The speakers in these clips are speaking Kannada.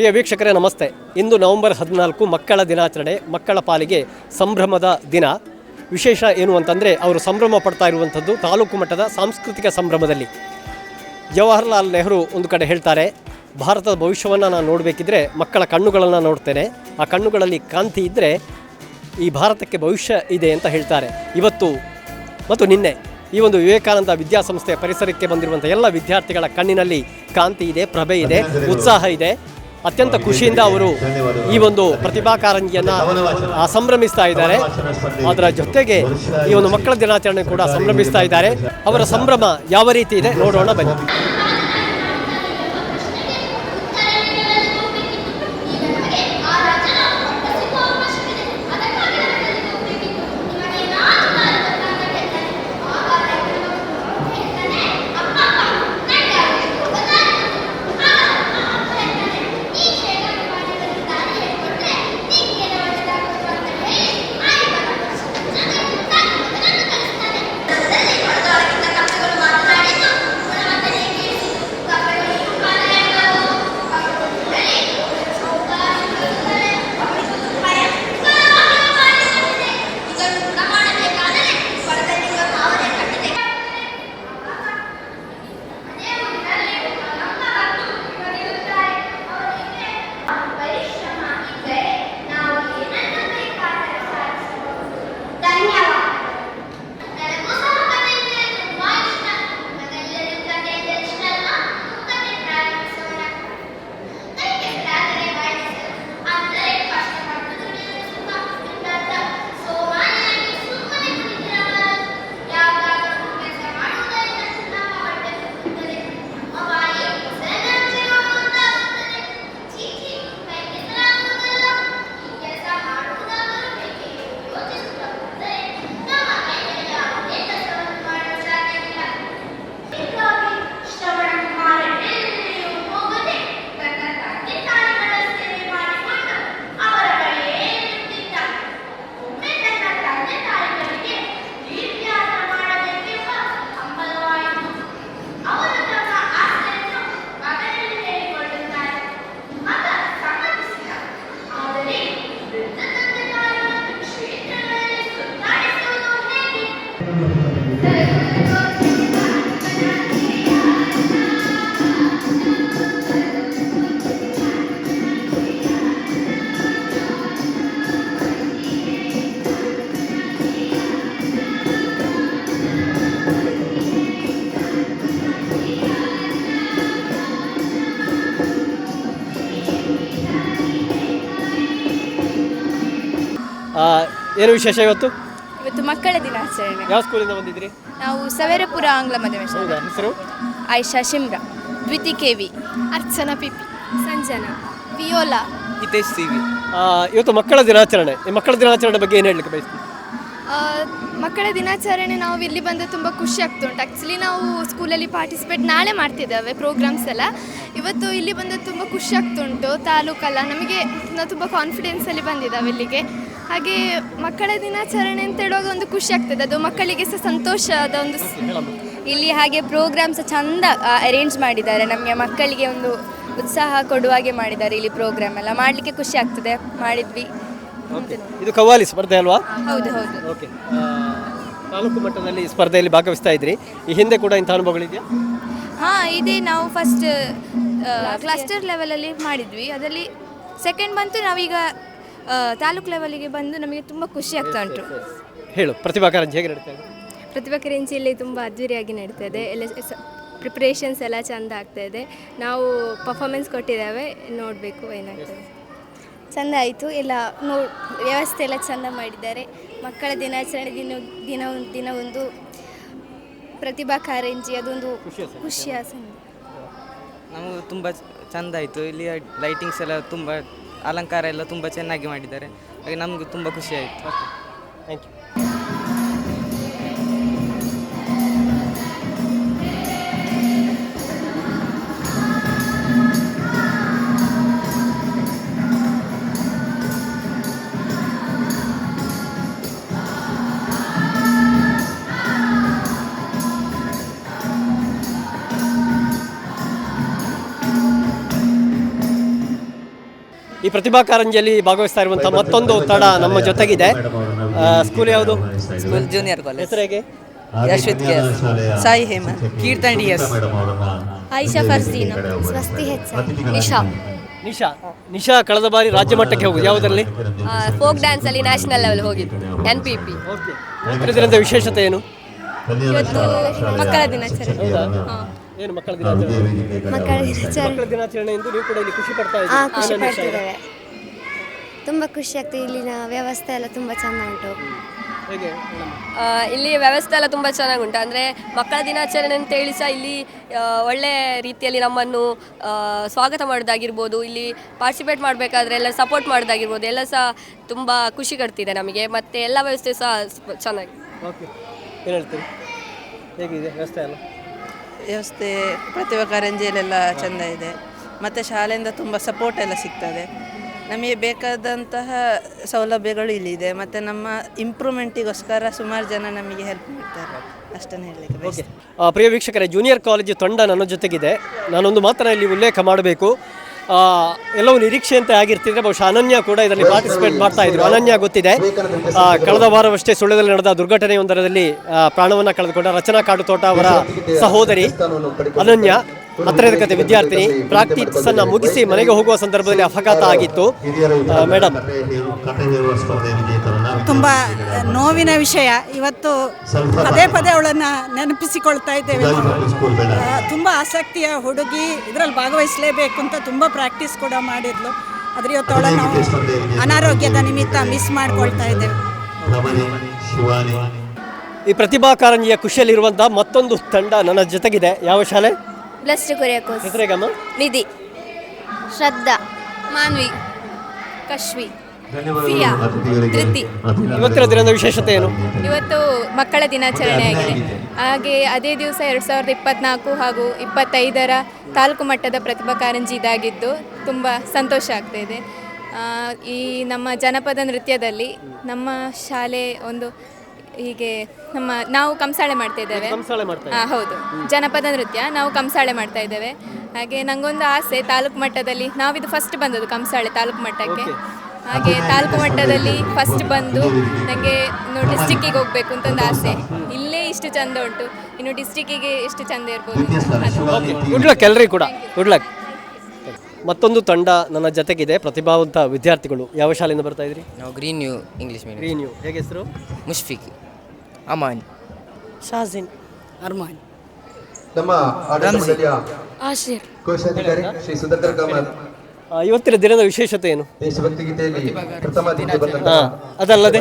ಪ್ರಿಯ ವೀಕ್ಷಕರೇ ನಮಸ್ತೆ. ಇಂದು ನವೆಂಬರ್ 14 ಮಕ್ಕಳ ದಿನಾಚರಣೆ. ಮಕ್ಕಳ ಪಾಲಿಗೆ ಸಂಭ್ರಮದ ದಿನ. ವಿಶೇಷ ಏನು ಅಂತಂದರೆ ಅವರು ಸಂಭ್ರಮ ಪಡ್ತಾ ಇರುವಂಥದ್ದು ತಾಲೂಕು ಮಟ್ಟದ ಸಾಂಸ್ಕೃತಿಕ ಸಂಭ್ರಮದಲ್ಲಿ. ಜವಾಹರ್ಲಾಲ್ ನೆಹರು ಒಂದು ಕಡೆ ಹೇಳ್ತಾರೆ, ಭಾರತದ ಭವಿಷ್ಯವನ್ನು ನಾನು ನೋಡಬೇಕಿದ್ರೆ ಮಕ್ಕಳ ಕಣ್ಣುಗಳನ್ನು ನೋಡ್ತೇನೆ, ಆ ಕಣ್ಣುಗಳಲ್ಲಿ ಕಾಂತಿ ಇದ್ದರೆ ಈ ಭಾರತಕ್ಕೆ ಭವಿಷ್ಯ ಇದೆ ಅಂತ ಹೇಳ್ತಾರೆ. ಇವತ್ತು ಮತ್ತು ನಿನ್ನೆ ಈ ಒಂದು ವಿವೇಕಾನಂದ ವಿದ್ಯಾಸಂಸ್ಥೆಯ ಪರಿಸರಕ್ಕೆ ಬಂದಿರುವಂಥ ಎಲ್ಲ ವಿದ್ಯಾರ್ಥಿಗಳ ಕಣ್ಣಿನಲ್ಲಿ ಕಾಂತಿ ಇದೆ, ಪ್ರಭೆ ಇದೆ, ಉತ್ಸಾಹ ಇದೆ. ಅತ್ಯಂತ ಖುಷಿಯಿಂದ ಅವರು ಈ ಒಂದು ಪ್ರತಿಭಾ ಕಾರಂಜಿಯನ್ನು ಸಂಭ್ರಮಿಸ್ತಾ ಇದ್ದಾರೆ. ಅದರ ಜೊತೆಗೆ ಈ ಒಂದು ಮಕ್ಕಳ ದಿನಾಚರಣೆ ಕೂಡ ಸಂಭ್ರಮಿಸ್ತಾ ಇದ್ದಾರೆ. ಅವರ ಸಂಭ್ರಮ ಯಾವ ರೀತಿ ಇದೆ ನೋಡೋಣ ಬನ್ನಿ. ಏನು ವಿಶೇಷ ಇವತ್ತು ಮಕ್ಕಳ ದಿನಾಚರಣೆ. ಯಾವ ಸ್ಕೂಲಿಂದ ಬಂದಿದ್ರಿ? ನಾವು ಸವೇರಪುರ ಆಂಗ್ಲ ಮಾಧ್ಯಮ ಶಾಲೆ. ಹೆಸರು? ಆಯಿಷಾ ಶಿಮ್ರಾ, ದ್ವಿತಿ ಕೆವಿ, ಅರ್ಚನಾ ಪಿಪಿ, ಸಂಜನಾ, ವಿಯೋಲಾ, ಹಿತೇಶ್ ಸಿವಿ. ಇವತ್ತು ಮಕ್ಕಳ ದಿನಾಚರಣೆ. ಈ ಮಕ್ಕಳ ದಿನಾಚರಣೆ ಬಗ್ಗೆ ಏನು ಹೇಳಲಿಕ್ಕೆ ಬಯಸ್ತೀನಿ? ಮಕ್ಕಳ ದಿನಾಚರಣೆ ನಾವು ಇಲ್ಲಿ ಬಂದು ತುಂಬ ಖುಷಿ ಆಗ್ತುಂಟು. ಆ್ಯಕ್ಚುಲಿ ನಾವು ಸ್ಕೂಲಲ್ಲಿ ಪಾರ್ಟಿಸಿಪೇಟ್ ನಾಳೆ ಮಾಡ್ತಿದ್ದೇವೆ ಪ್ರೋಗ್ರಾಮ್ಸ್ ಎಲ್ಲ. ಇವತ್ತು ಇಲ್ಲಿ ಬಂದು ತುಂಬ ಖುಷಿ ಆಗ್ತುಂಟು. ತಾಲೂಕಲ್ಲ ನಮಗೆ ನಾವು ತುಂಬ ಕಾನ್ಫಿಡೆನ್ಸಲ್ಲಿ ಬಂದಿದ್ದಾವೆ ಇಲ್ಲಿಗೆ. ಹಾಗೆ ಮಕ್ಕಳ ದಿನಾಚರಣೆ ಅಂತ ಹೇಳುವಾಗ ಒಂದು ಖುಷಿ ಆಗ್ತದೆ, ಅದು ಮಕ್ಕಳಿಗೆ ಸಹ ಸಂತೋಷದ ಒಂದು. ಇಲ್ಲಿ ಹಾಗೆ ಪ್ರೋಗ್ರಾಮ್ಸ್ ಚಂದ ಅರೇಂಜ್ ಮಾಡಿದ್ದಾರೆ, ನಮಗೆ ಮಕ್ಕಳಿಗೆ ಒಂದು ಉತ್ಸಾಹ ಕೊಡುವಾಗೆ ಮಾಡಿದ್ದಾರೆ. ಇಲ್ಲಿ ಪ್ರೋಗ್ರಾಮ್ ಎಲ್ಲ ಮಾಡಲಿಕ್ಕೆ ಖುಷಿ ಆಗ್ತದೆ, ಮಾಡಿದ್ವಿ. ಇದು ಕವ್ವಾಲಿ ಸ್ಪರ್ಧೆ ಅಲ್ವಾ? ಹೌದು ಹೌದು. ಓಕೆ, ತಾಲೂಕು ಮಟ್ಟದಲ್ಲಿ ಸ್ಪರ್ಧೆಯಲ್ಲಿ ಭಾಗವಹಿಸ್ತಾ ಇದ್ರಿ. ಈ ಹಿಂದೆ ಕೂಡ ಇಂಥ ಅನುಭವಗಳಿದೆಯಾ? ಹಾಂ ಇದೆ. ನಾವು ಫಸ್ಟ್ ಕ್ಲಸ್ಟರ್ ಲೆವೆಲಲ್ಲಿ ಮಾಡಿದ್ವಿ, ಅದರಲ್ಲಿ ಸೆಕೆಂಡ್ ಬಂತು. ನಾವೀಗ ತಾಲೂಕು ಲೆವೆಲಿಗೆ ಬಂದು ನಮಗೆ ತುಂಬ ಖುಷಿ ಆಗ್ತಾ ಉಂಟು. ಹೇಳು, ಪ್ರತಿಭಾ ಕಾರಂಜಿ ಹೇಗೆ ನಡೀತಾ ಇದೆ? ಪ್ರತಿಭಾ ಕಾರಂಜಿಯಲ್ಲಿ ತುಂಬ ಅದ್ದೂರಿಯಾಗಿ ನಡೀತದೆ. ಎಲ್ಲ ಪ್ರಿಪ್ರೇಷನ್ಸ್ ಎಲ್ಲ ಚೆಂದ ಆಗ್ತಾಯಿದೆ. ನಾವು ಪರ್ಫಾಮೆನ್ಸ್ ಕೊಟ್ಟಿದ್ದೇವೆ, ನೋಡಬೇಕು ಏನಾಗ್ತದೆ. ಚೆಂದ ಆಯಿತು. ಎಲ್ಲ ವ್ಯವಸ್ಥೆ ಎಲ್ಲ ಚೆಂದ ಮಾಡಿದ್ದಾರೆ. ಮಕ್ಕಳ ದಿನಾಚರಣೆ ದಿನ ಒಂದು ಪ್ರತಿಭಾ ಕಾರಂಜಿ, ಅದೊಂದು ಖುಷಿಯ ಸಂಗತಿ. ನಮಗೆ ತುಂಬ ಚೆಂದ ಆಯಿತು. ಇಲ್ಲಿ ಲೈಟಿಂಗ್ಸ್ ಎಲ್ಲ ತುಂಬ, ಅಲಂಕಾರ ಎಲ್ಲ ತುಂಬ ಚೆನ್ನಾಗಿ ಮಾಡಿದ್ದಾರೆ. ಹಾಗೆ ನಮಗೂ ತುಂಬ ಖುಷಿ ಆಯಿತು. Thank you. ಈ ಪ್ರತಿಭಾ ಕಾರಂಜಿಯಲ್ಲಿ ಭಾಗವಹಿಸ್ತಾ ಇರುವಂಥ ಮತ್ತೊಂದು ತಂಡ ನಮ್ಮ ಜೊತೆಗಿದೆ. ಸ್ಕೂಲ್ ಯಾವುದು? School junior college. ಹೆಸರು ಹೇಗೆ? Yashvith K S, Sai Hemanth, Keerthan D S, Ayisha Farzeena, Swasti ಹೆಚ್ಚ, ನಿಶಾ ಕಳೆದ ಬಾರಿ ರಾಜ್ಯ ಮಟ್ಟಕ್ಕೆ ಹೋಗುದು ಯಾವುದರಲ್ಲಿ? ಫೋಕ್ ಡ್ಯಾನ್ಸಲ್ಲಿ ನ್ಯಾಷನಲ್ ಲೆವೆಲ್ ಹೋಗಿದ್ದು NPP. ಇದರಿಂದ ವಿಶೇಷತೆ ಏನು? ಇವತ್ತು ಮಕ್ಕಳ ದಿನಾಚರಣೆ. ಏನು ಮಕ್ಕಳ ದಿನಾಚರಣೆ? ಮಕ್ಕಳ ದಿನಾಚರಣೆ ಮಕ್ಕಳ ದಿನಾಚರಣೆ ಎಂದು ನೀವು ಕೂಡ ಇಲ್ಲಿ ಖುಷಿ ಪಡ್ತಾ ಖುಷಿ ಇದ್ದೀರಿ. ಪಡ್ತಿದ್ದೇವೆ. ತುಂಬ ಖುಷಿ ಆಗ್ತದೆ. ಇಲ್ಲಿನ ವ್ಯವಸ್ಥೆ ಎಲ್ಲ ತುಂಬ ಚೆಂದ ಉಂಟು. ಹೇಗೆ? ಇಲ್ಲಿ ವ್ಯವಸ್ಥೆ ಎಲ್ಲ ತುಂಬ ಚೆನ್ನಾಗುಂಟು. ಅಂದರೆ ಮಕ್ಕಳ ದಿನಾಚರಣೆ ಅಂತೇಳಿ ಸಹ ಇಲ್ಲಿ ಒಳ್ಳೆ ರೀತಿಯಲ್ಲಿ ನಮ್ಮನ್ನು ಸ್ವಾಗತ ಮಾಡೋದಾಗಿರ್ಬೋದು, ಇಲ್ಲಿ ಪಾರ್ಟಿಸಿಪೇಟ್ ಮಾಡಬೇಕಾದ್ರೆ ಎಲ್ಲ ಸಪೋರ್ಟ್ ಮಾಡೋದಾಗಿರ್ಬೋದು, ಎಲ್ಲ ಸಹ ತುಂಬ ಖುಷಿ ಕೊಡ್ತಿದೆ ನಮಗೆ. ಮತ್ತು ಎಲ್ಲ ವ್ಯವಸ್ಥೆ ಸಹ ಚೆನ್ನಾಗಿ. ಓಕೆ, ಏನು ಹೇಳ್ತೀರಿ? ಹೇಗಿದೆ ವ್ಯವಸ್ಥೆ ಎಲ್ಲ? ವ್ಯವಸ್ಥೆ ಪ್ರತಿಭಾ ಕಾರಂಜಿಯಲ್ಲೆಲ್ಲ ಚೆಂದ ಇದೆ. ಮತ್ತು ಶಾಲೆಯಿಂದ ತುಂಬ ಸಪೋರ್ಟ್ ಎಲ್ಲ ಸಿಗ್ತದೆ. ನಮಗೆ ಬೇಕಾದಂತಹ ಸೌಲಭ್ಯಗಳು ಇಲ್ಲಿದೆ. ಮತ್ತು ನಮ್ಮ ಇಂಪ್ರೂವ್ಮೆಂಟಿಗೋಸ್ಕರ ಸುಮಾರು ಜನ ನಮಗೆ ಹೆಲ್ಪ್ ಮಾಡ್ತಾರೆ. ಅಷ್ಟನ್ನು ಹೇಳಲಿಕ್ಕೆ ಬಯಸ್ತೇನೆ. ಪ್ರಿಯ ವೀಕ್ಷಕರೇ, ಜೂನಿಯರ್ ಕಾಲೇಜು ತಂಡ ನನ್ನ ಜೊತೆಗಿದೆ. ನಾನೊಂದು ಮಾತನ್ನು ಇಲ್ಲಿ ಉಲ್ಲೇಖ ಮಾಡಬೇಕು. ಎಲ್ಲವೂ ನಿರೀಕ್ಷೆಯಂತೆ ಆಗಿರ್ತಿದ್ರೆ ಬಹುಶಃ ಅನನ್ಯ ಕೂಡ ಇದರಲ್ಲಿ ಪಾರ್ಟಿಸಿಪೇಟ್ ಮಾಡ್ತಾ ಇದ್ರು. ಅನನ್ಯ ಗೊತ್ತಿದೆ, ಕಳೆದ ವಾರವಷ್ಟೇ ಸುಳ್ಯದಲ್ಲಿ ನಡೆದ ದುರ್ಘಟನೆಯೊಂದರಲ್ಲಿ ಪ್ರಾಣವನ್ನು ಕಳೆದುಕೊಂಡ ರಚನಾ ಕಾಡುತೋಟ ಅವರ ಸಹೋದರಿ ಅನನ್ಯ, ಹತ್ತನೇ ತರಗತಿ ವಿದ್ಯಾರ್ಥಿನಿ, ಪ್ರಾಕ್ಟೀಸ್ ಅನ್ನು ಮುಗಿಸಿ ಮನೆಗೆ ಹೋಗುವ ಸಂದರ್ಭದಲ್ಲಿ ಅಪಘಾತ ಆಗಿತ್ತು. ಮೇಡಮ್, ತುಂಬ ನೋವಿನ ವಿಷಯ. ಇವತ್ತು ಪದೇ ಪದೇ ಅವಳನ್ನು ನೆನಪಿಸಿಕೊಳ್ತಾ ಇದ್ದೇವೆ. ತುಂಬ ಆಸಕ್ತಿಯ ಹುಡುಗಿ, ಇದರಲ್ಲಿ ಭಾಗವಹಿಸಲೇಬೇಕು ಅಂತ ತುಂಬ ಪ್ರಾಕ್ಟೀಸ್ ಕೂಡ ಮಾಡಿದ್ಲು. ಆದರೆ ಇವತ್ತು ಅವಳನ್ನು ಅನಾರೋಗ್ಯದ ನಿಮಿತ್ತ ಮಿಸ್ ಮಾಡ್ಕೊಳ್ತಾ ಇದ್ದೇವೆ. ಈ ಪ್ರತಿಭಾ ಕಾರಂಜಿಯ ಖುಷಿಯಲ್ಲಿರುವಂತಹ ಮತ್ತೊಂದು ತಂಡ ನನ್ನ ಜೊತೆಗಿದೆ. ಯಾವ ಶಾಲೆ? ಬ್ಲೆಸ್ಡ್ ಕುರಿಯಾಕೋಸ್. ಹೆಸರೇಗಮ್ಮ? ನಿಧಿ, ಶ್ರದ್ಧಾ, ಮಾನ್ವಿ, ಕಶ್ವಿ, ಫಿಯಾ, ಧೃತಿ. ಇವತ್ತಿನ ದಿನದ ವಿಶೇಷತೆ ಏನು? ಇವತ್ತು ಮಕ್ಕಳ ದಿನಾಚರಣೆ ಆಗಿದೆ. ಹಾಗೆ ಅದೇ ದಿವಸ 2024 ಹಾಗೂ 25ರ ತಾಲೂಕು ಮಟ್ಟದ ಪ್ರತಿಭಾ ಕಾರಂಜಿ ಇದಾಗಿದ್ದು ತುಂಬ ಸಂತೋಷ ಆಗ್ತಾಯಿದೆ. ಈ ನಮ್ಮ ಜನಪದ ನೃತ್ಯದಲ್ಲಿ ನಮ್ಮ ಶಾಲೆ ಒಂದು ಹೀಗೆ ನಾವು ಕಂಸಾಳೆ ಮಾಡ್ತಾ ಇದ್ದೇವೆ. ಹೌದು, ಜನಪದ ನೃತ್ಯ ನಾವು ಕಂಸಾಳೆ ಮಾಡ್ತಾ ಇದ್ದೇವೆ. ಹಾಗೆ ನನಗೊಂದು ಆಸೆ, ತಾಲೂಕು ಮಟ್ಟದಲ್ಲಿ ನಾವಿದು ಫಸ್ಟ್ ಬಂದದ್ದು ಕಂಸಾಳೆ ತಾಲೂಕು ಮಟ್ಟಕ್ಕೆ. ಹಾಗೆ ತಾಲೂಕು ಮಟ್ಟದಲ್ಲಿ ಫಸ್ಟ್ ಬಂದು ನನಗೆ ಇನ್ನು ಡಿಸ್ಟಿಕ್ಕಿಗೆ ಹೋಗಬೇಕು ಅಂತ ಒಂದು ಆಸೆ. ಇಲ್ಲೇ ಇಷ್ಟು ಚಂದ ಉಂಟು, ಇನ್ನು ಡಿಸ್ಟಿಕ್ಕಿಗೆ ಎಷ್ಟು ಚಂದ ಇರ್ಬೋದು. ಗುಡ್ ಲಕ್ ಎಲ್ರಿಗೂ ಕೂಡ, ಗುಡ್ ಲಕ್. ಮತ್ತೊಂದು ತಂಡ ನನ್ನ ಜೊತೆಗಿದೆ, ಪ್ರತಿಭಾವಂತ ವಿದ್ಯಾರ್ಥಿಗಳು. ಯಾವ ಶಾಲೆಯಿಂದ ಬರ್ತಾ ಇದ್ರಿ? ನಾವು green new English medium. Green ಯು. ಹೇಗೆ ಹೆಸರು? ಮುಷ್ಫಿಕ್, ಅಮಾನ್, ಶಾಜಿನ್, ಅರ್ಮಾನ್, ನಮ್ಮ ಆಶೀರ್, ಕೋಶಾಧಿಕಾರಿ ಶ್ರೀ ಸುಧಾಕರ್ ಕಾಮತ್. ಇವತ್ತಿನ ದಿನದ ವಿಶೇಷತೆ ಏನು? ದೇಶಭಕ್ತಿ ಗೀತೆಯಲ್ಲಿ ಪ್ರಥಮ ದ್ವಿತೀಯ ಬಂದಂತಹ ಅದಲ್ಲದೆ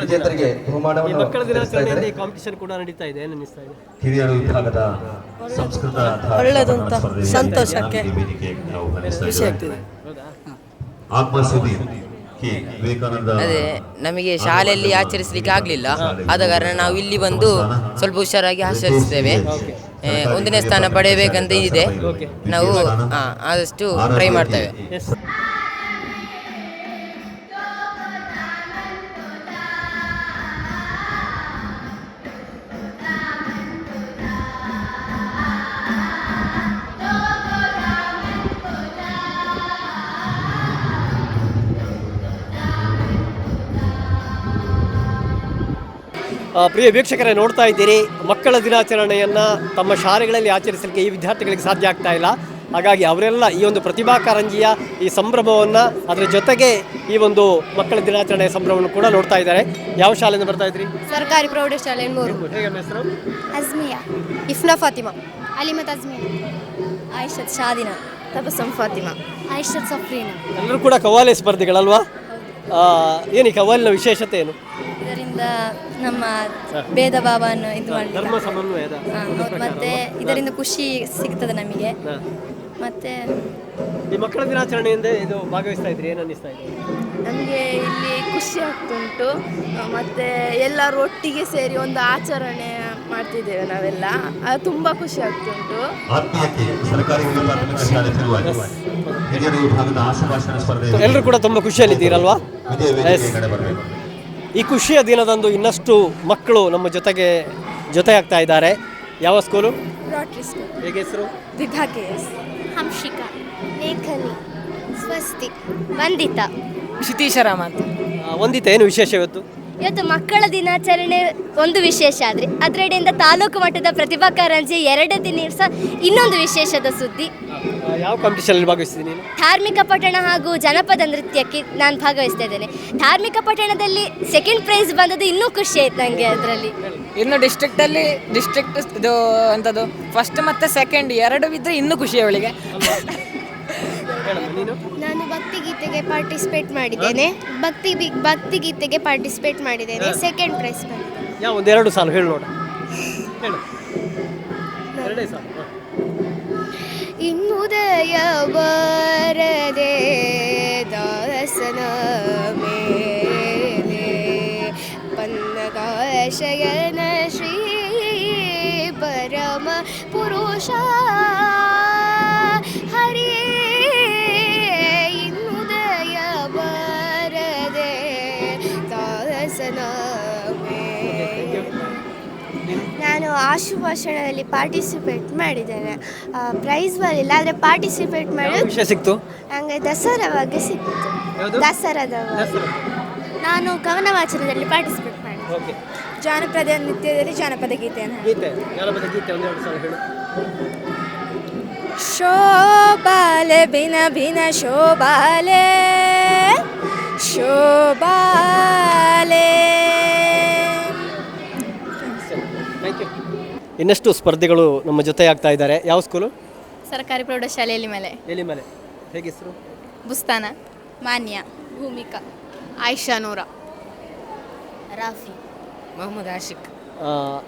ವಿಜೇತರಿಗೆ ಬಹುಮಾನವನ್ನು ಮಕ್ಕಳ ದಿನಾಚರಣೆಯಲ್ಲಿ ಕಾಂಪಿಟಿಷನ್ ಕೂಡ ನಡೀತಾ ಇದೆ. ಏನು ಅನ್ನಿಸ್ತಾ ಇದೆ? ಹಿರಿಯರು ವಿಭಾಗದ ಸಂಸ್ಕೃತ ಒಳ್ಳೆದಂತ ಸಂತೋಷಕ್ಕೆ ಖುಷಿ ಆಗ್ತಿದೆ. ಆತ್ಮಸುದಿ ವಿವೇಕಾನಂದ. ಅದೇ ನಮಗೆ ಶಾಲೆಯಲ್ಲಿ ಆಚರಿಸಲಿಕ್ಕೆ ಆಗಲಿಲ್ಲ, ಆದ ಕಾರಣ ನಾವು ಇಲ್ಲಿ ಬಂದು ಸ್ವಲ್ಪ ಹುಷಾರಾಗಿ ಆಚರಿಸ್ತೇವೆ. 1ನೇ ಸ್ಥಾನ ಪಡೆಯಬೇಕಂತ ಇದೆ. ನಾವು ಆದಷ್ಟು ಟ್ರೈ ಮಾಡ್ತೇವೆ. ಪ್ರಿಯ ವೀಕ್ಷಕರೇ, ನೋಡ್ತಾ ಇದ್ದೀರಿ, ಮಕ್ಕಳ ದಿನಾಚರಣೆಯನ್ನು ತಮ್ಮ ಶಾಲೆಗಳಲ್ಲಿ ಆಚರಿಸಲಿಕ್ಕೆ ಈ ವಿದ್ಯಾರ್ಥಿಗಳಿಗೆ ಸಾಧ್ಯ ಆಗ್ತಾ ಇಲ್ಲ. ಹಾಗಾಗಿ ಅವರೆಲ್ಲ ಈ ಒಂದು ಪ್ರತಿಭಾ ಕಾರಂಜಿಯ ಈ ಸಂಭ್ರಮವನ್ನು, ಅದರ ಜೊತೆಗೆ ಈ ಒಂದು ಮಕ್ಕಳ ದಿನಾಚರಣೆಯ ಸಂಭ್ರಮವನ್ನು ಕೂಡ ನೋಡ್ತಾ ಇದ್ದಾರೆ. ಯಾವ ಶಾಲೆಯಿಂದ ಬರ್ತಾ ಇದ್ರಿ? ಸರ್ಕಾರಿ ಪ್ರೌಢಶಾಲೆ 3. ಹೇಗೆ ಹೆಸರು? ಅಜ್ಮಿಯಾ, ಇಫ್ನಾ ಫಾತಿಮಾ, ಅಲಿಮತ್ ಅಜ್ಮಿಯಾ, ಆಯಿಷತ್ ಶಾದಿನಾ, ತಬಸಮ್ ಫಾತಿಮಾ, ಐಷತ್ ಸಫ್ರೀನಾ. ಎಲ್ಲರೂ ಕೂಡ ಕವ್ವಾಲಿ ಸ್ಪರ್ಧಿಗಳಲ್ವಾ? ಏನು ಈ ಕವ್ವಾಲಿನ ವಿಶೇಷತೆ ಏನು? ಇದರಿಂದ ನಮ್ಮ ಭೇದ ಭಾವವನ್ನು ಇದು ಮಾಡಲಿಕ್ಕೆ, ಧರ್ಮ ಸಮನ್ವಯದ ಮತ್ತೆ ಇದರಿಂದ ಖುಷಿ ಸಿಗ್ತದೆ ನಮಗೆ. ಮತ್ತೆ ಈ ಮಕ್ಕಳ ದಿನಾಚರಣೆಯಿಂದ ಇದು ಭಾಗವಹಿಸ್ತಾ ಇದ್ರಿ, ಏನು ಅನ್ನಿಸ್ತಾ ಇದೆ? ನಮಗೆ ಇಲ್ಲಿ ಖುಷಿ ಆಗ್ತುಂಟು. ಮತ್ತು ಎಲ್ಲರೂ ಒಟ್ಟಿಗೆ ಸೇರಿ ಒಂದು ಆಚರಣೆ ಮಾಡ್ತಿದ್ದೇವೆ ನಾವೆಲ್ಲ, ಅದು ತುಂಬ ಖುಷಿ ಆಗ್ತುಂಟು. ಎಲ್ಲರೂ ಕೂಡ ತುಂಬ ಖುಷಿಯಲ್ಲಿದ್ದೀರಲ್ವಾ? ಈ ಖುಷಿಯ ದಿನದಂದು ಇನ್ನಷ್ಟು ಮಕ್ಕಳು ನಮ್ಮ ಜೊತೆ ಆಗ್ತಾ ಇದ್ದಾರೆ. ಯಾವ ಸ್ಕೂಲು? Rotary school. ಹೇಗೆ ಹೆಸರು? ದಿಘಾ KS, ಹಂಶಿಕಾ, ಲೇಖನಿ, ಸ್ವಸ್ತಿ, ವಂದಿತಾ, ಕ್ಷಿತೀಶರಾಮ ಅಂತ. ವಂದಿತ, ಏನು ವಿಶೇಷ ಇವತ್ತು? ಇವತ್ತು ಮಕ್ಕಳ ದಿನಾಚರಣೆ ಒಂದು ವಿಶೇಷ ಆದರೆ ಅದರಡೆಯಿಂದ ತಾಲೂಕು ಮಟ್ಟದ ಪ್ರತಿಭಾ ಕಾರಂಜಿ 2 ದಿವಸ ಇನ್ನೊಂದು ವಿಶೇಷದ ಸುದ್ದಿ. ಯಾವ ಕಾಂಪಿಟೇಷನಲ್ಲಿ ಭಾಗವಹಿಸಿದ್ದೀನಿ ನೀನು? ಧಾರ್ಮಿಕ ಪಠಣ ಹಾಗೂ ಜನಪದ ನೃತ್ಯಕ್ಕೆ ನಾನು ಭಾಗವಹಿಸ್ತಾ ಇದ್ದೇನೆ. ಧಾರ್ಮಿಕ ಪಠಣದಲ್ಲಿ 2nd ಪ್ರೈಸ್ ಬಂದದ್ದು ಇನ್ನೂ ಖುಷಿ ಆಯ್ತು ನನಗೆ. ಅದರಲ್ಲಿ ಇನ್ನು ಡಿಸ್ಟ್ರಿಕ್ಟ್ ಇದು ಅಂಥದ್ದು ಫಸ್ಟ್ ಮತ್ತು ಸೆಕೆಂಡ್ 2 ಇದ್ದರೆ ಇನ್ನೂ ಖುಷಿ ಅವಳಿಗೆ. ನಾನು ಭಕ್ತಿಗೀತೆಗೆ ಪಾರ್ಟಿಸಿಪೇಟ್ ಮಾಡಿದ್ದೇನೆ. ಭಕ್ತಿಗೀತೆಗೆ ಪಾರ್ಟಿಸಿಪೇಟ್ ಮಾಡಿದ್ದೇನೆ. 2nd ಪ್ರೈಸ್ ಬಂದಿದೆ. ಯಾವ ಒಂದೆರಡು ಸಾಲು ಹೇಳಿ ನೋಡ. ಹೇಳು. ಎರಡೇ ಸಾಲು. ಇನ್ನುದಯ ಬಾರದೆ ದಾಸನ ಮೇಲೆ ಪನ್ನಗಾಶಯನ ಶ್ರೀ ಪರಮ ಪುರುಷ ಹರಿ. ಇನ್ನುದಯ ಬಾರದೆ ದಾಸನ ಮೇಲೆ. ನಾನು ಆಶುಭಾಷಣದಲ್ಲಿ ಪಾರ್ಟಿಸಿಪೇಟ್ ಮಾಡಿದ್ದೇನೆ. ಪ್ರೈಸ್ ಬರಲಿಲ್ಲ, ಆದರೆ ಪಾರ್ಟಿಸಿಪೇಟ್ ಮಾಡಿ ವಿಷಯ ಸಿಕ್ತು. ನನಗೆ ದಸರಾ ಬಗ್ಗೆ ಸಿಕ್ತು. ದಸರಾದ ನಾನು ಕವನ ವಾಚನದಲ್ಲಿ ಪಾರ್ಟಿಸಿಪೇಟ್ ಮಾಡಿದೆ. ಜಾನಪದ ನೃತ್ಯದಲ್ಲಿ ಜಾನಪದ ಗೀತೆಯನ್ನು ಜಾನಪದ ಗೀತೆ ಒಂದೆರಡು ಸಾಲು ಹೇಳು. ಶೋಭಾಲೆ ಭಿನ ಭಿನ ಶೋಭಾಲೆ ಶೋಭಾಲೆ. ಇನ್ನಷ್ಟು ಸ್ಪರ್ಧಿಗಳು ನಮ್ಮ ಜೊತೆ ಆಗ್ತಾ ಇದ್ದಾರೆ. ಯಾವ ಸ್ಕೂಲು? ಸರ್ಕಾರಿ ಪ್ರೌಢಶಾಲೆ ಎಲಿಮಲೆ. ಎಲಿಮಲೆ. ಹೇಗೆ ಹೆಸರು? ಬುಸ್ತಾನ, ಮಾನ್ಯ, ಭೂಮಿಕಾ, ಆಯಿಷಾ ನೂರ, ರಾಫಿ, ಮೊಹಮ್ಮದ್ ಆಶಿಕ್.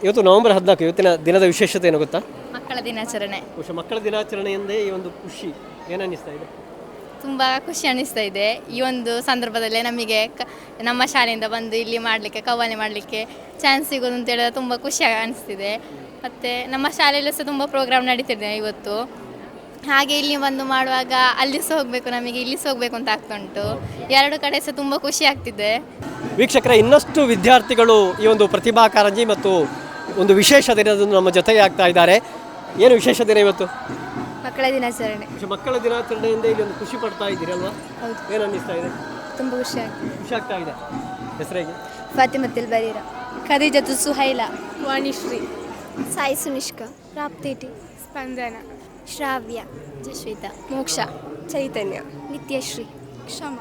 ಇವತ್ತು ನವೆಂಬರ್ 14, ಇವತ್ತಿನ ದಿನದ ವಿಶೇಷತೆ ಏನು ಗೊತ್ತಾ? ಮಕ್ಕಳ ದಿನಾಚರಣೆ. ಮಕ್ಕಳ ದಿನಾಚರಣೆಯಿಂದೇ ಈ ಒಂದು ಖುಷಿ ಏನನ್ನಿಸ್ತಾ ಇದೆ? ತುಂಬ ಖುಷಿ ಅನ್ನಿಸ್ತಾ ಇದೆ. ಈ ಒಂದು ಸಂದರ್ಭದಲ್ಲೇ ನಮಗೆ ನಮ್ಮ ಶಾಲೆಯಿಂದ ಬಂದು ಇಲ್ಲಿ ಮಾಡಲಿಕ್ಕೆ ಕವ್ವಾಲಿ ಮಾಡಲಿಕ್ಕೆ ಚಾನ್ಸ್ ಸಿಗೋದು ಅಂತ ಹೇಳಿದ್ರೆ ತುಂಬ ಖುಷಿ ಅನಿಸ್ತಿದೆ. ಮತ್ತು ನಮ್ಮ ಶಾಲೆಯಲ್ಲೂ ಸಹ ತುಂಬ ಪ್ರೋಗ್ರಾಮ್ ನಡೀತಿದೆ ಇವತ್ತು. ಹಾಗೆ ಇಲ್ಲಿ ಬಂದು ಮಾಡುವಾಗ ಅಲ್ಲಿ ಸಹ ಹೋಗಬೇಕು, ನಮಗೆ ಇಲ್ಲಿ ಸಹ ಹೋಗಬೇಕು ಅಂತ ಆಗ್ತಾ ಉಂಟು. 2 ಕಡೆ ಸಹ ತುಂಬ ಖುಷಿ ಆಗ್ತಿದೆ. ವೀಕ್ಷಕರೇ, ಇನ್ನಷ್ಟು ವಿದ್ಯಾರ್ಥಿಗಳು ಈ ಒಂದು ಪ್ರತಿಭಾ ಕಾರಂಜಿ ಮತ್ತು ಒಂದು ವಿಶೇಷ ದಿನದಂದು ನಮ್ಮ ಜೊತೆಗೆ ಆಗ್ತಾ ಇದ್ದಾರೆ. ಏನು ವಿಶೇಷ ದಿನ ಇವತ್ತು? ಮಕ್ಕಳ ದಿನಾಚರಣೆ. ಮಕ್ಕಳ ದಿನಾಚರಣೆಯಿಂದ ಇಲ್ಲಿ ಒಂದು ಖುಷಿ ಪಡ್ತಾ ಇದ್ದೀರಿ ಅಲ್ವಾ? ಹೌದು. ಏನು ಅನ್ನಿಸ್ತಾ ಇದೆ? ತುಂಬ ಖುಷಿ ಆಗ್ತದೆ. ಖುಷಿ ಆಗ್ತಾ ಇದೆ. ಹೆಸರೇಗೆ? ಫಾತಿಮತ್ತಿಲ್ ಬರೀರ, ಖದೀಜತು ಸುಹೈಲ, ವಾಣಿಶ್ರೀ, ಸಾಯಿ ಸುನಿಷ್ಕಾ, ಪ್ರಾಪ್ತಿಟಿ, ಸ್ಪಂದನ, ಶ್ರಾವ್ಯ, ಜಶ್ವಿತಾ, ಮೋಕ್ಷ, ಚೈತನ್ಯ, ನಿತ್ಯಶ್ರೀ, ಕ್ಷಮ.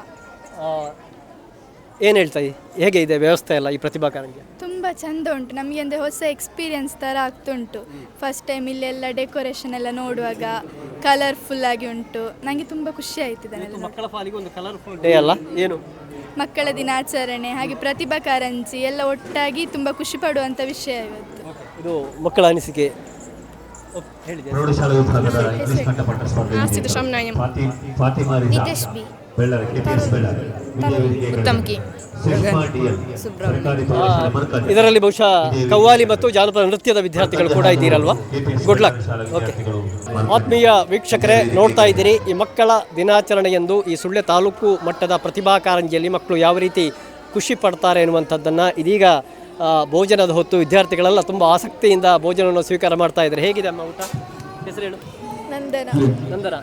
ಏನು ಹೇಳ್ತಾ ಹೇಗೆ ಇದೆ ವ್ಯವಸ್ಥೆ ಎಲ್ಲ ಈ ಪ್ರತಿಭಾ ಕಾರಂಜಿ? ತುಂಬ ಚಂದ ಉಂಟು. ನಮಗೆ ಅಂದರೆ ಹೊಸ ಎಕ್ಸ್ಪೀರಿಯನ್ಸ್ ಥರ ಆಗ್ತುಂಟು. ಫಸ್ಟ್ ಟೈಮ್ ಇಲ್ಲೆಲ್ಲ ಡೆಕೋರೇಷನ್ ಎಲ್ಲ ನೋಡುವಾಗ ಕಲರ್ಫುಲ್ ಆಗಿ ಉಂಟು. ನನಗೆ ತುಂಬ ಖುಷಿ ಆಯ್ತು. ಮಕ್ಕಳ ಪಾಲಿಗೆ ಒಂದು ಕಲರ್ಫುಲ್ ಡೇ ಅಲ್ಲ? ಏನು ಮಕ್ಕಳ ದಿನಾಚರಣೆ ಹಾಗೆ ಪ್ರತಿಭಾ ಕಾರಂಜಿ ಎಲ್ಲ ಒಟ್ಟಾಗಿ ತುಂಬ ಖುಷಿ ಪಡುವಂಥ ವಿಷಯ ಇವತ್ತು. ಇದು ಮಕ್ಕಳ ಅನಿಸಿಕೆ ಹೇಳಿದೆ. ಪ್ರೌಢಶಾಲಾ ವಿಭಾಗದ ಇಂಗ್ಲಿಷ್ ಕಂಠಪಾಠ ಸ್ಪರ್ಧೆಯಲ್ಲಿ ಫಾತಿಮಾ ರಿಜಾ ಬೆಳ್ಳರೆ, ಕೆಪಿಎಸ್ ಬೆಳ್ಳರೆ, ಇದರಲ್ಲಿ ಬಹುಶಃ ಕವ್ವಾಲಿ ಮತ್ತು ಜಾನಪದ ನೃತ್ಯದ ವಿದ್ಯಾರ್ಥಿಗಳು ಕೂಡ ಇದ್ದೀರಲ್ವಾ? Good luck. ಓಕೆ, ಆತ್ಮೀಯ ವೀಕ್ಷಕರೇ, ನೋಡ್ತಾ ಇದ್ದೀರಿ ಈ ಮಕ್ಕಳ ದಿನಾಚರಣೆಯಂದು ಈ ಸುಳ್ಯ ತಾಲೂಕು ಮಟ್ಟದ ಪ್ರತಿಭಾ ಕಾರಂಜಿಯಲ್ಲಿ ಮಕ್ಕಳು ಯಾವ ರೀತಿ ಖುಷಿ ಪಡ್ತಾರೆ ಎನ್ನುವಂಥದ್ದನ್ನು ಇದೀಗ ಭೋಜನದ ಹೊತ್ತು ವಿದ್ಯಾರ್ಥಿಗಳೆಲ್ಲ ತುಂಬ ಆಸಕ್ತಿಯಿಂದ ಭೋಜನವನ್ನು ಸ್ವೀಕಾರ ಮಾಡ್ತಾ ಇದ್ದಾರೆ. ಹೇಗಿದೆ ಅಮ್ಮ ಊಟ? ಹೆಸರೇನು? ನಂದನ. ನಂದನ.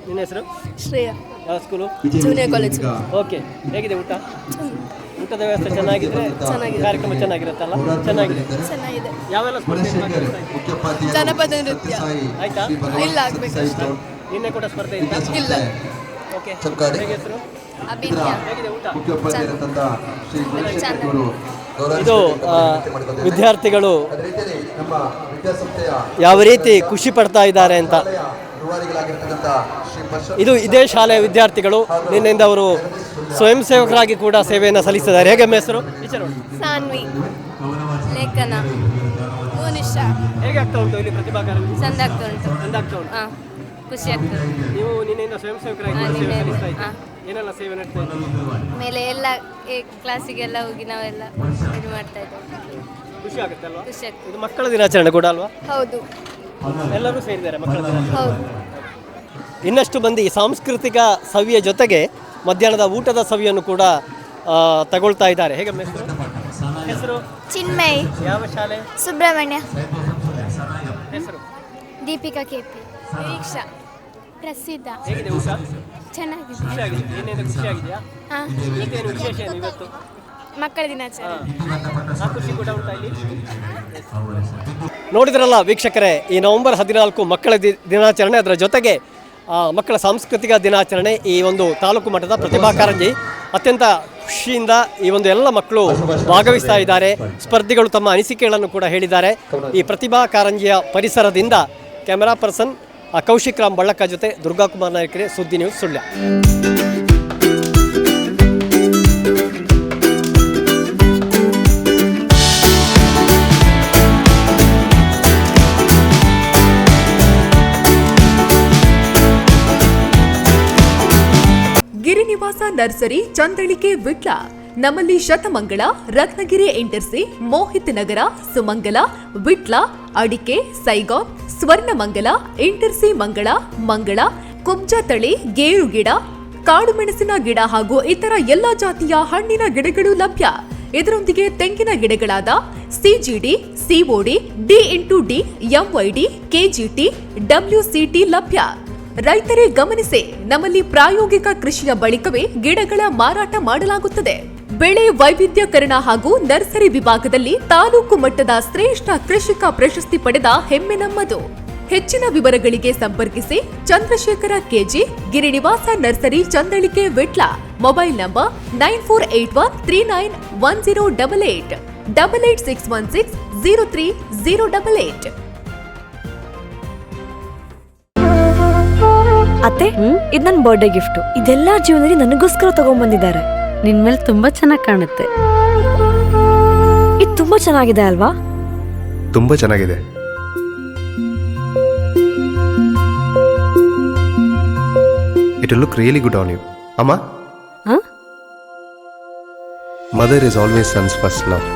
ನಿನ್ನ ಹೆಸರು? ಶ್ರೇಯಾ. ಯಾವ ಸ್ಕೂಲು? Junior college. ಓಕೆ, ಹೇಗಿದೆ ಊಟ? ಊಟದ ವ್ಯವಸ್ಥೆ ಚೆನ್ನಾಗಿದ್ರೆ ಕಾರ್ಯಕ್ರಮ ಚೆನ್ನಾಗಿರುತ್ತಲ್ಲ? ಚೆನ್ನಾಗಿದೆ. ಯಾವೆಲ್ಲ ಸ್ಪರ್ಧೆ? ಜನಪದ ನೃತ್ಯ ಆಯ್ತಾ? ಇಲ್ಲ, ಆಗ್ಬೇಕು. ನಿನ್ನೆ ಕೂಡ ಸ್ಪರ್ಧೆ ಇಲ್ಲ? ಇಲ್ಲ. ಓಕೆ, ಹೇಗೆ ಹೆಸರು? ಹೇಗಿದೆ ಊಟ? ಇದು ವಿದ್ಯಾರ್ಥಿಗಳು ಯಾವ ರೀತಿ ಖುಷಿ ಪಡ್ತಾ ಇದ್ದಾರೆ ಅಂತ. ಇದು ಇದೇ ಶಾಲೆಯ ವಿದ್ಯಾರ್ಥಿಗಳು. ನಿನ್ನೆಯಿಂದ ಅವರು ಸ್ವಯಂ ಸೇವಕರಾಗಿ ಕೂಡ ಸೇವೆಯನ್ನು ಸಲ್ಲಿಸಿದ್ದಾರೆ. ಹೇಗೆ ಹೆಸರು? ಸಾನ್ವಿ, ಲೇಖನ, ಭುವನೇಶ್ವರ. ಹೇಗೆ ಆಗ್ತಾ ಉಂಟು ಇಲ್ಲಿ ಪ್ರತಿಭಾ ಕಾರಂಜಿ? ಚಂದ ಆಗ್ತಾ ಉಂಟು. ಚಂದ ಆಗ್ತಾ ಉಂಟು. ಖುಷಿ ಆಗ್ತದೆ. ನೀವು ನಿನ್ನೆಯಿಂದ ಸ್ವಯಂ ಸೇವಕರಾಗಿ ಸೇವೆ ಸಲ್ಲಿಸ್ತಾ ಇದ್ದೀರಿ. ಏನೆಲ್ಲ ಸೇವೆ ನಡೆಸ್ತಾ ಇದ್ದೀರಿ? ಮೇಲೆ ಎಲ್ಲ ಕ್ಲಾಸಿಗೆಲ್ಲ ಹೋಗಿ ನಾವೆಲ್ಲ ಇದು ಮಾಡ್ತಾ ಇದ್ದೇವೆ. ಖುಷಿ ಆಗುತ್ತೆ ಅಲ್ವಾ? ಖುಷಿ ಆಗ್ತದೆ. ಇದು ಮಕ್ಕಳ ದಿನಾಚರಣೆ ಕೂಡ ಅಲ್ವಾ? ಹೌದು. ಎಲ್ಲರೂ ಸೇರಿದ್ದಾರೆ ಮಕ್ಕಳ ದಿನಾಚರಣೆ. ಹೌದು. ಇನ್ನಷ್ಟು ಮಂದಿ ಸಾಂಸ್ಕೃತಿಕ ಸವಿಯ ಜೊತೆಗೆ ಮಧ್ಯಾಹ್ನದ ಊಟದ ಸವಿಯನ್ನು ಕೂಡ ತಗೊಳ್ತಾ ಇದ್ದಾರೆ. ಹೇಗೆ ಹೆಸರು? ಚಿನ್ಮಯ್. ಯಾವ ಶಾಲೆ? ಸುಬ್ರಹ್ಮಣ್ಯ. ಹೆಸರು? ದೀಪಿಕಾ ಕೆಪಿ. ನಿರೀಕ್ಷಾ. ಪ್ರಸಿದ್ಧ. ಹೇಗಿದೆ ಊಟ? ಚೆನ್ನಾಗಿದೆ. ಖುಷಿಯಾಗಿದೆ. ಏನೇನು ಖುಷಿಯಾಗಿದೆಯಾ? ಹಾಂ, ಇವತ್ತೇನು ವಿಶೇಷ ಏನು ಇವತ್ತು? ಮಕ್ಕಳ ದಿನಾಚರಣೆ. ಆ ಖುಷಿ ಕೂಡ ಉಂಟಾ ಇಲ್ಲಿ? ನೋಡಿದ್ರಲ್ಲ ವೀಕ್ಷಕರೇ, ಈ ನವೆಂಬರ್ 14 ಮಕ್ಕಳ ದಿನಾಚರಣೆ, ಅದರ ಜೊತೆಗೆ ಮಕ್ಕಳ ಸಾಂಸ್ಕೃತಿಕ ದಿನಾಚರಣೆ, ಈ ಒಂದು ತಾಲೂಕು ಮಟ್ಟದ ಪ್ರತಿಭಾ ಕಾರಂಜಿ ಅತ್ಯಂತ ಖುಷಿಯಿಂದ ಈ ಒಂದು ಎಲ್ಲ ಮಕ್ಕಳು ಭಾಗವಹಿಸ್ತಾ ಇದ್ದಾರೆ. ಸ್ಪರ್ಧಿಗಳು ತಮ್ಮ ಅನಿಸಿಕೆಗಳನ್ನು ಕೂಡ ಹೇಳಿದ್ದಾರೆ. ಈ ಪ್ರತಿಭಾ ಕಾರಂಜಿಯ ಪರಿಸರದಿಂದ ಕ್ಯಾಮೆರಾ ಪರ್ಸನ್ ಕೌಶಿಕ್ ರಾಮ್ ಬಳ್ಳಕ್ಕ ಜೊತೆ ದುರ್ಗಾಕುಮಾರ್ ನಾಯಕರೇ, ಸುದ್ದಿ ನ್ಯೂಸ್, ಸುಳ್ಯ. ಗಿರಿನಿವಾಸ ನರ್ಸರಿ, ಚಂದಳಿಕೆ, ವಿಟ್ಲ. ನಮ್ಮಲ್ಲಿ ಶತಮಂಗಳ, ರತ್ನಗಿರಿ ಇಂಟರ್ಸಿ, ಮೋಹಿತ್ ನಗರ, ಸುಮಂಗಲ, ವಿಟ್ಲ, ಅಡಿಕೆ, ಸೈಗಾನ್, ಸ್ವರ್ಣಮಂಗಲ, ಇಂಟರ್ಸಿ ಮಂಗಳ, ಕುಬ್ಜ ತಳಿ, ಗೇರು ಗಿಡ, ಕಾಡು ಮೆಣಸಿನ ಗಿಡ ಹಾಗೂ ಇತರ ಎಲ್ಲಾ ಜಾತಿಯ ಹಣ್ಣಿನ ಗಿಡಗಳು ಲಭ್ಯ. ಇದರೊಂದಿಗೆ ತೆಂಗಿನ ಗಿಡಗಳಾದ ಸಿಜಿಡಿ, ಸಿಒಡಿ, ಡಿ*ಡಿ, ಎಂವೈಡಿ, ಕೆಜಿಟಿ, ಡಬ್ಲ್ಯೂಸಿಟಿ ಲಭ್ಯ. ರೈತರೇ ಗಮನಿಸಿ, ನಮ್ಮಲ್ಲಿ ಪ್ರಾಯೋಗಿಕ ಕೃಷಿಯ ಬಳಿಕವೇ ಗಿಡಗಳ ಮಾರಾಟ ಮಾಡಲಾಗುತ್ತದೆ. ಬೆಳೆ ವೈವಿಧ್ಯಕರಣ ಹಾಗೂ ನರ್ಸರಿ ವಿಭಾಗದಲ್ಲಿ ತಾಲೂಕು ಮಟ್ಟದ ಶ್ರೇಷ್ಠ ಕೃಷಿಕ ಪ್ರಶಸ್ತಿ ಪಡೆದ ಹೆಮ್ಮೆ ನಮ್ಮದು. ಹೆಚ್ಚಿನ ವಿವರಗಳಿಗೆ ಸಂಪರ್ಕಿಸಿ Chandrashekhar KG, Girinivasa nursery, Chandalike, Vitla. Mobile number 9481391088 8861603088. ಅತ್ತೆ, ಇದು ನನ್ನ ಬರ್ಡೇ ಗಿಫ್ಟ್. ಇದೆಲ್ಲ ಜೀವನದಲ್ಲಿ ನನಗೋಸ್ಕರ ತಗೊಂಡ್ಬಂದಿದ್ದಾರೆ. ನಿನ್ ಮೇಲೆ ತುಂಬಾ ಚೆನ್ನಾಗಿ ಕಾಣುತ್ತೆ. ಇದು ತುಂಬಾ ಚೆನ್ನಾಗಿದೆ ಅಲ್ವಾ? ತುಂಬಾ ಚೆನ್ನಾಗಿದೆ. It will look really good on you. Amma? Huh? Mother is always son's first love.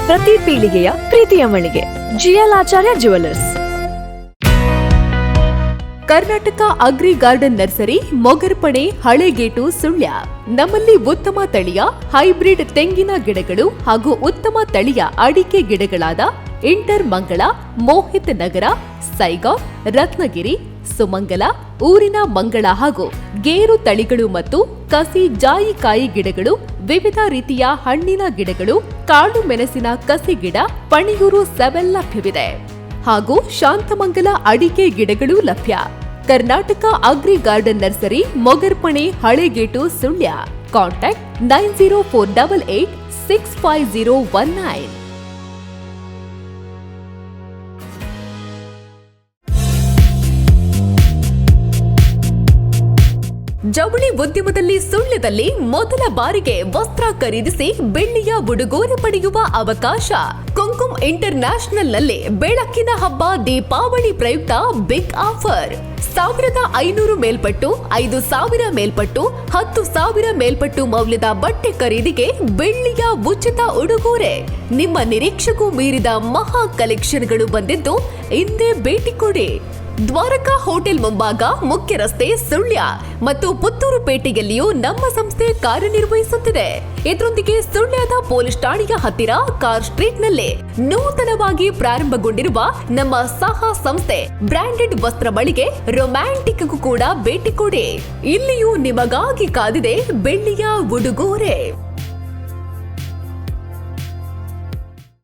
ಪ್ರತಿ ಪೀಳಿಗೆಯ ಪ್ರೀತಿಯ ಮಳಿಗೆ, GL Acharya jewellers. Karnataka agri garden nursery, Mogarpane, Halegate, Sullia. ನಮ್ಮಲ್ಲಿ ಉತ್ತಮ ತಳಿಯ ಹೈಬ್ರಿಡ್ ತೆಂಗಿನ ಗಿಡಗಳು ಹಾಗೂ ಉತ್ತಮ ತಳಿಯ ಅಡಿಕೆ ಗಿಡಗಳಾದ ಇಂಟರ್ ಮಂಗಳ, ಮೋಹಿತ್ ನಗರ, ಸೈಗಾನ್, ರತ್ನಗಿರಿ, ಸುಮಂಗಲ, ಊರಿನ ಮಂಗಳ ಹಾಗೂ ಗೇರು ತಳಿಗಳು ಮತ್ತು ಕಸಿ ಜಾಯಿಕಾಯಿ ಗಿಡಗಳು, ವಿವಿಧ ರೀತಿಯ ಹಣ್ಣಿನ ಗಿಡಗಳು, ಕಾಡು ಮೆಣಸಿನ ಕಸಿ ಗಿಡ, ಪಣಿಯೂರು 7 ಲಭ್ಯವಿದೆ ಹಾಗೂ ಶಾಂತಮಂಗಲ ಅಡಿಕೆ ಗಿಡಗಳು ಲಭ್ಯ. Karnataka agri garden nursery, Mogarpane, Halegate, Sullia. Contact 9048865019. ಜವಳಿ ಉದ್ಯಮದಲ್ಲಿ ಸುಳ್ಯದಲ್ಲಿ ಮೊದಲ ಬಾರಿಗೆ ವಸ್ತ್ರ ಖರೀದಿಸಿ ಬೆಳ್ಳಿಯ ಉಡುಗೊರೆ ಪಡೆಯುವ ಅವಕಾಶ. ಕುಂಕುಮ್ ಇಂಟರ್ನ್ಯಾಷನಲ್ ನಲ್ಲಿ ಬೆಳಕಿನ ಹಬ್ಬ ದೀಪಾವಳಿ ಪ್ರಯುಕ್ತ ಬಿಗ್ ಆಫರ್. 1500 ಮೇಲ್ಪಟ್ಟು, 5000 ಮೇಲ್ಪಟ್ಟು, 10,000 ಮೇಲ್ಪಟ್ಟು ಮೌಲ್ಯದ ಬಟ್ಟೆ ಖರೀದಿಗೆ ಬೆಳ್ಳಿಯ ಉಚಿತ ಉಡುಗೊರೆ. ನಿಮ್ಮ ನಿರೀಕ್ಷೆಗೂ ಮೀರಿದ ಮಹಾ ಕಲೆಕ್ಷನ್ಗಳು ಬಂದಿದ್ದು ಇಂದೇ ಭೇಟಿ ಕೊಡಿ. ದ್ವಾರಕಾ ಹೋಟೆಲ್ ಮುಂಭಾಗ, ಮುಖ್ಯ ರಸ್ತೆ, ಸುಳ್ಯ ಮತ್ತು ಪುತ್ತೂರು ಪೇಟೆಯಲ್ಲಿಯೂ ನಮ್ಮ ಸಂಸ್ಥೆ ಕಾರ್ಯನಿರ್ವಹಿಸುತ್ತಿದೆ. ಇದರೊಂದಿಗೆ ಸುಳ್ಯದ ಪೊಲೀಸ್ ಠಾಣೆಯ ಹತ್ತಿರ ಕಾರ್ ಸ್ಟ್ರೀಟ್ ನಲ್ಲಿ ನೂತನವಾಗಿ ಪ್ರಾರಂಭಗೊಂಡಿರುವ ನಮ್ಮ ಸಹ ಸಂಸ್ಥೆ ಬ್ರಾಂಡೆಡ್ ವಸ್ತ್ರ ಮಳಿಗೆ ರೊಮ್ಯಾಂಟಿಕ್ ಕೂಡ ಭೇಟಿ ಕೊಡಿ. ಇಲ್ಲಿಯೂ ನಿಮಗಾಗಿ ಕಾದಿದೆ ಬೆಳ್ಳಿಯ ಉಡುಗೊರೆ.